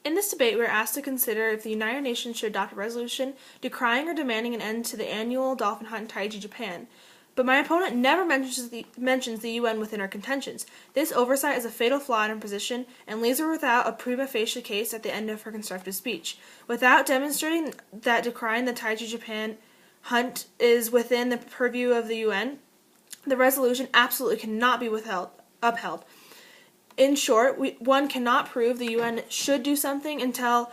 In this debate, we are asked to consider if the United Nations should adopt a resolution decrying or demanding an end to the annual dolphin hunt in Taiji, Japan. But my opponent never mentions the UN within her contentions. This oversight is a fatal flaw in her position and leaves her without a prima facie case at the end of her constructive speech. Without demonstrating that decrying the Taiji, Japan hunt is within the purview of the UN, the resolution absolutely cannot be upheld. In short, one cannot prove the UN should do something until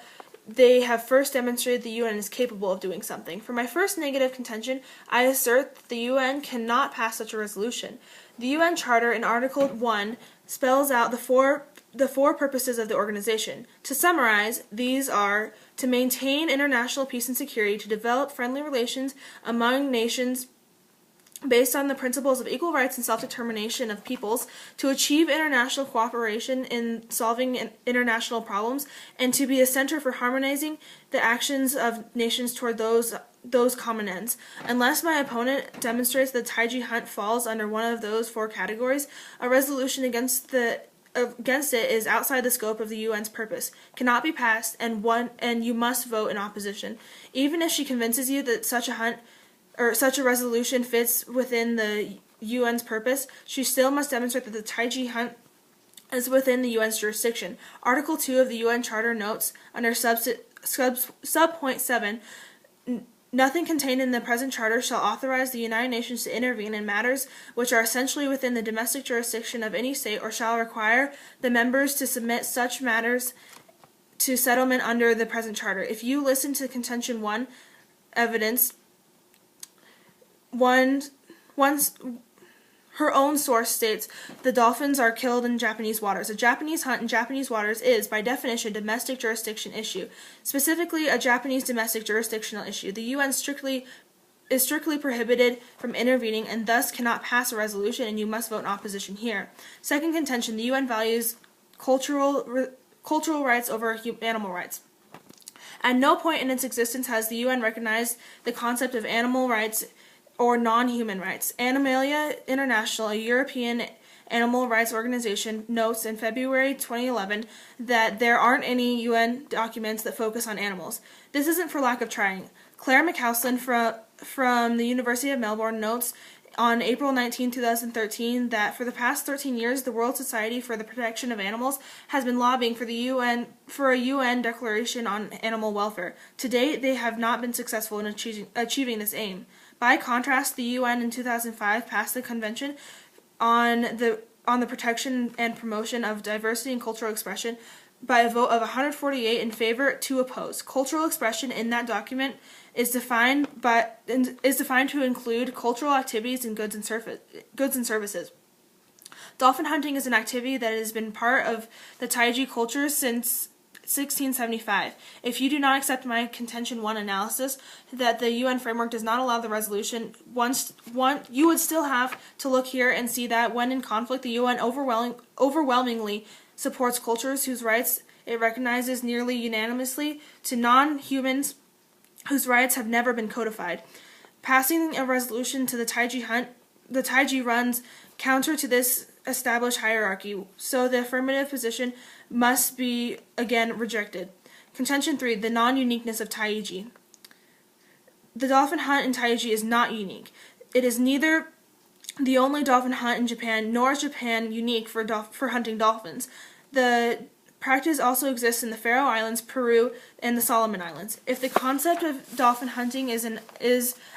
they have first demonstrated the UN is capable of doing something. For my first negative contention, I assert that the UN cannot pass such a resolution. The UN Charter in Article 1 spells out the four purposes of the organization. To summarize, these are to maintain international peace and security, to develop friendly relations among nations based on the principles of equal rights and self-determination of peoples, to achieve international cooperation in solving international problems, and to be a center for harmonizing the actions of nations toward those common ends. Unless my opponent demonstrates that the Taiji hunt falls under one of those four categories, a resolution against it is outside the scope of the UN's purpose, cannot be passed, and you must vote in opposition. Even if she convinces you that such a resolution fits within the UN's purpose, she still must demonstrate that the Taiji hunt is within the UN's jurisdiction. Article 2 of the UN Charter notes, under sub-point 7, nothing contained in the present charter shall authorize the United Nations to intervene in matters which are essentially within the domestic jurisdiction of any state, or shall require the members to submit such matters to settlement under the present charter. If you listen to contention 1 evidence, her own source states the dolphins are killed in Japanese waters. A Japanese hunt in Japanese waters is, by definition, a domestic jurisdiction issue, specifically a Japanese domestic jurisdictional issue. The UN is strictly prohibited from intervening and thus cannot pass a resolution, and you must vote in opposition here. Second contention, the UN values cultural rights over animal rights. At no point in its existence has the UN recognized the concept of animal rights or non-human rights. Animalia International, a European animal rights organization, notes in February 2011 that there aren't any UN documents that focus on animals. This isn't for lack of trying. Claire McCausland from the University of Melbourne notes on April 19, 2013 that for the past 13 years, the World Society for the Protection of Animals has been lobbying for a UN declaration on animal welfare. To date, they have not been successful in achieving this aim. By contrast, the UN in 2005 passed the Convention on the Protection and Promotion of Diversity and Cultural Expression by a vote of 148 in favor, 2 opposed. Cultural expression in that document is defined to include cultural activities and goods and services. Dolphin hunting is an activity that has been part of the Taiji culture since 1675. If you do not accept my contention 1 analysis that the UN framework does not allow the resolution, you would still have to look here and see that when in conflict, the UN overwhelmingly supports cultures whose rights it recognizes nearly unanimously to non-humans whose rights have never been codified. Passing a resolution to the Taiji runs counter to this established hierarchy, so the affirmative position must be again rejected. Contention 3, the non-uniqueness of Taiji. The dolphin hunt in Taiji is not unique. It is neither the only dolphin hunt in Japan, nor is Japan unique for hunting dolphins. The practice also exists in the Faroe Islands, Peru, and the Solomon Islands. If the concept of dolphin hunting is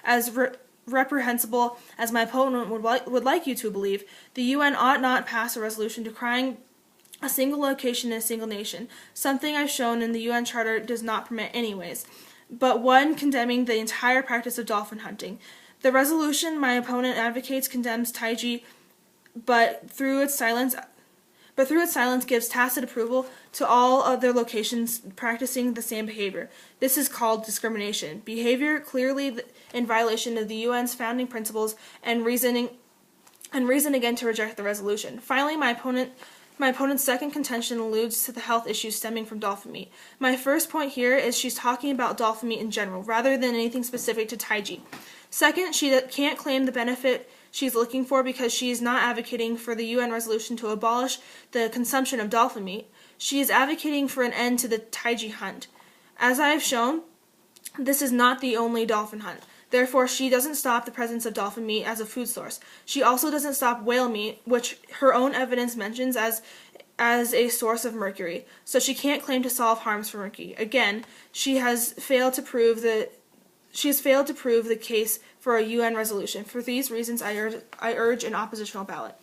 as reprehensible as my opponent would like you to believe, the UN ought not pass a resolution decrying a single location in a single nation, something I've shown in the UN Charter does not permit anyways, but one condemning the entire practice of dolphin hunting. The resolution my opponent advocates condemns Taiji, but through its silence gives tacit approval to all other locations practicing the same behavior. This is called discrimination. Behavior clearly in violation of the UN's founding principles and reason again to reject the resolution. Finally, my opponent's second contention alludes to the health issues stemming from dolphin meat. My first point here is she's talking about dolphin meat in general, rather than anything specific to Taiji. Second, she can't claim the benefit she's looking for because she is not advocating for the UN resolution to abolish the consumption of dolphin meat. She is advocating for an end to the taiji hunt. As I have shown, this is not the only dolphin hunt. Therefore, she doesn't stop the presence of dolphin meat as a food source. She also doesn't stop whale meat, which her own evidence mentions as a source of mercury. So she can't claim to solve harms from mercury. Again, she has failed to prove the case for a UN resolution. For these reasons, I urge an oppositional ballot.